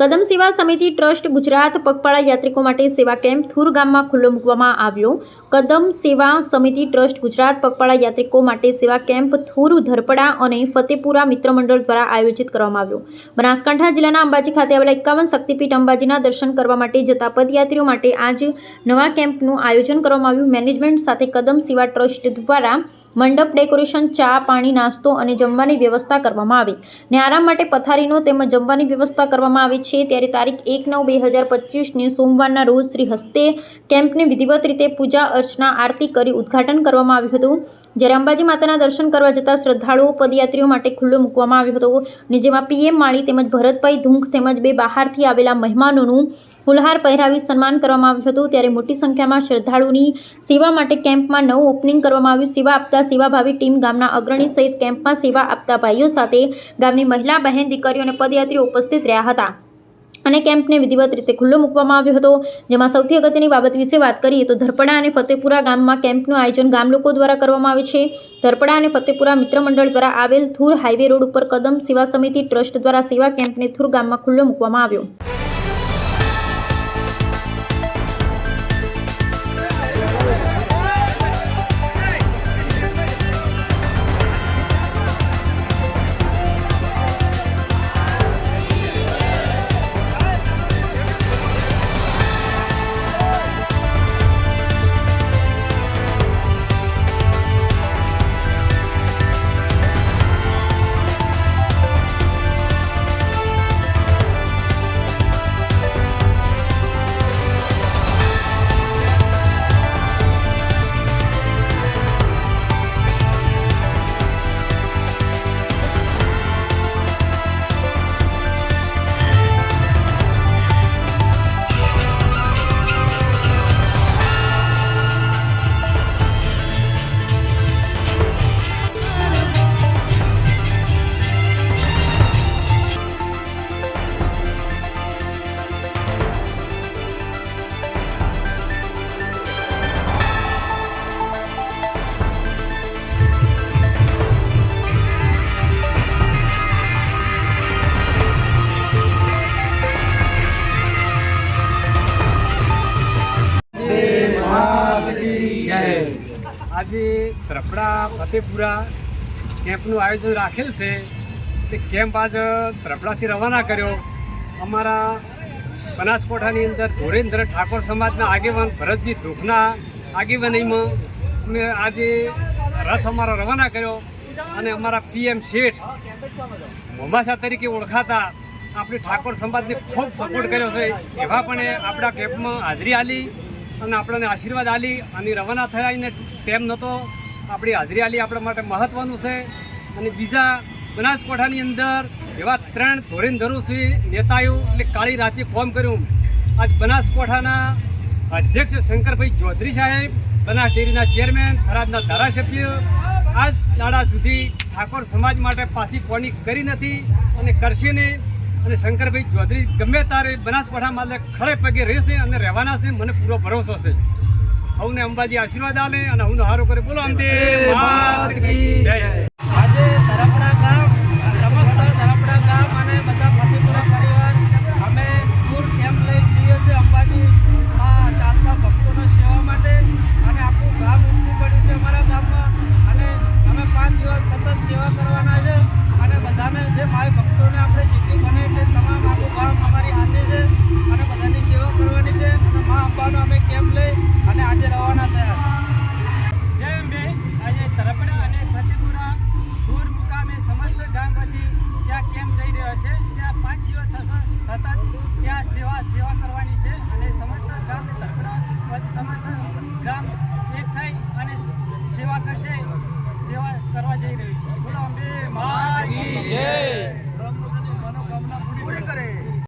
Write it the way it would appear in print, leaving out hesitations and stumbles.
કદમ સેવા સમિતિ ટ્રસ્ટ ગુજરાત પગપાળા યાત્રિકો માટે સેવા કેમ્પ થુર ગામમાં ખુલ્લો મૂકવામાં આવ્યો। કદમ સેવા સમિતિ ટ્રસ્ટ ગુજરાત પગપાળા યાત્રિકો માટે સેવા કેમ્પ થુર ધરપડા અને ફતેપુરા મિત્ર મંડળ દ્વારા આયોજિત કરવામાં આવ્યો। બનાસકાંઠા જિલ્લાના અંબાજી ખાતે આવેલા 51 શક્તિપીઠ અંબાજીના દર્શન કરવા માટે જતા પદયાત્રીઓ માટે આજ નવા કેમ્પનું આયોજન કરવામાં આવ્યું। મેનેજમેન્ટ સાથે કદમ સેવા ટ્રસ્ટ દ્વારા મંડપ ડેકોરેશન, ચા પાણી, નાસ્તો અને જમવાની વ્યવસ્થા કરવામાં આવી ને આરામ માટે પથારીનો તેમજ જમવાની વ્યવસ્થા કરવામાં આવી છે। ત્યારે તારીખ 1/9/2025 ને સોમવારના રોજ શ્રી હસ્તે કેમ્પને વિધિવત રીતે પૂજા અર્ચના આરતી કરી ઉદ્ઘાટન કરવામાં આવ્યું હતું। જ્યારે અંબાજી માતાના દર્શન કરવા જતા શ્રદ્ધાળુઓ પદયાત્રીઓ માટે ખુલ્લો મૂકવામાં આવ્યો હતો ને જેમાં પીએમ માળી તેમજ ભરતભાઈ ધુંખ તેમજ બે બહારથી આવેલા મહેમાનોનું ફુલહાર પહેરાવી સન્માન કરવામાં આવ્યું હતું। ત્યારે મોટી સંખ્યામાં શ્રદ્ધાળુઓની સેવા માટે કેમ્પમાં નવું ઓપનિંગ કરવામાં આવ્યું। સેવા આપતા સેવાભાવી ટીમ ગામના અગ્રણી સહિત કેમ્પમાં સેવા આપતા ભાઈઓ સાથે ગામની મહિલા, બહેન, દીકરીઓ અને પદયાત્રીઓ ઉપસ્થિત રહ્યા હતા અને કેમ્પને વિધિવત રીતે ખુલ્લો મૂકવામાં આવ્યો હતો। જેમાં સૌથી અગત્યની બાબત વિશે વાત કરીએ તો ધરપડા અને ફતેપુરા ગામમાં કેમ્પનું આયોજન ગામ લોકો દ્વારા કરવામાં આવે છે। ધરપડા અને ફતેપુરા મિત્ર મંડળ દ્વારા આવેલ થુર હાઈવે રોડ ઉપર કદમ સેવા સમિતિ ટ્રસ્ટ દ્વારા સેવા કેમ્પને થુર ગામમાં ખુલ્લો મૂકવામાં આવ્યો। આજે ધરપડા ફતેપુરા કેમ્પનું આયોજન રાખેલ છે। તે કેમ્પ આજ ધરપડાથી રવાના કર્યો। અમારા બનાસકાંઠાની અંદર ધોરેન્દ્ર ઠાકોર સમાજના આગેવાન ભરતજી ધુંખના આગેવાનીમાં અમે આજે રથ અમારો રવાના કર્યો અને અમારા પીએમ શેઠ મોમાસા તરીકે ઓળખાતા આપણે ઠાકોર સમાજને ખૂબ સપોર્ટ કર્યો છે। એવા પણ આપણા કેમ્પમાં હાજરી આલી અને આપણને આશીર્વાદ આલી અને રવાના થયા એને ટાઈમ નહોતો, આપણી હાજરી આલી આપણા માટે મહત્ત્વનું છે। અને બીજા બનાસકાંઠાની અંદર એવા 3 ધોરેન્દ્રો છે નેતાઓ એટલે કાળી રાંચી ફોર્મ કર્યું। આજ બનાસકાંઠાના અધ્યક્ષ શંકરભાઈ ચૌધરી સાહેબ, બનાસ ડેરીના ચેરમેન, થરાદના ધારાસભ્ય આજ દાડા સુધી ઠાકોર સમાજ માટે પાછી કોની કરી નથી અને કરશે નહીં। અને શંકરભાઈ ચૌધરી ગમે તારે બનાસકાંઠામાં ખડે પગે રહેશે અને રહેવાના છે, મને પૂરો ભરોસો છે। હવને અંબાજી આશીર્વાદ આલે અને હું હારો કરે બોલો અંબે માત કી જય। આજે ધરપડા ગામ, સમસ્ત ધરપડા ગામ અને બધા ફતેપુરા પરિવાર અમે ટૂર કેમ્પ લઈને જઈએ છીએ અંબાજીમાં ચાલતા ભક્તોની સેવા માટે અને આખું ગામ ઉમટી પડ્યું છે અમારા ગામમાં અને અમે 5 દિવસ સતત સેવા કરવાના છે અને બધાને જે માય ભક્તોને આપણે જેટલી બને એટલે તમામ આખું ગામ અમારી હાથે છે અને બધાની સેવા કરવાની છે અને મા અંબાનો અમે કેમ્પ લઈ અને આજે રવાના થયા। જય અંબે। આજે ધરપડા અને ફતેપુરા થુર મુકામે સમસ્ત ગામ વતી ત્યાં કેમ્પ જઈ રહ્યો છે। ત્યાં 5 દિવસ સતત ત્યાં સેવા કરવાની છે અને સમસ્ત ગામ ધરપડા સમસ્ત ગામ એક થઈ અને સેવા કરશે, સેવા કરવા જઈ રહ્યું છે। બોલો અંબે મા।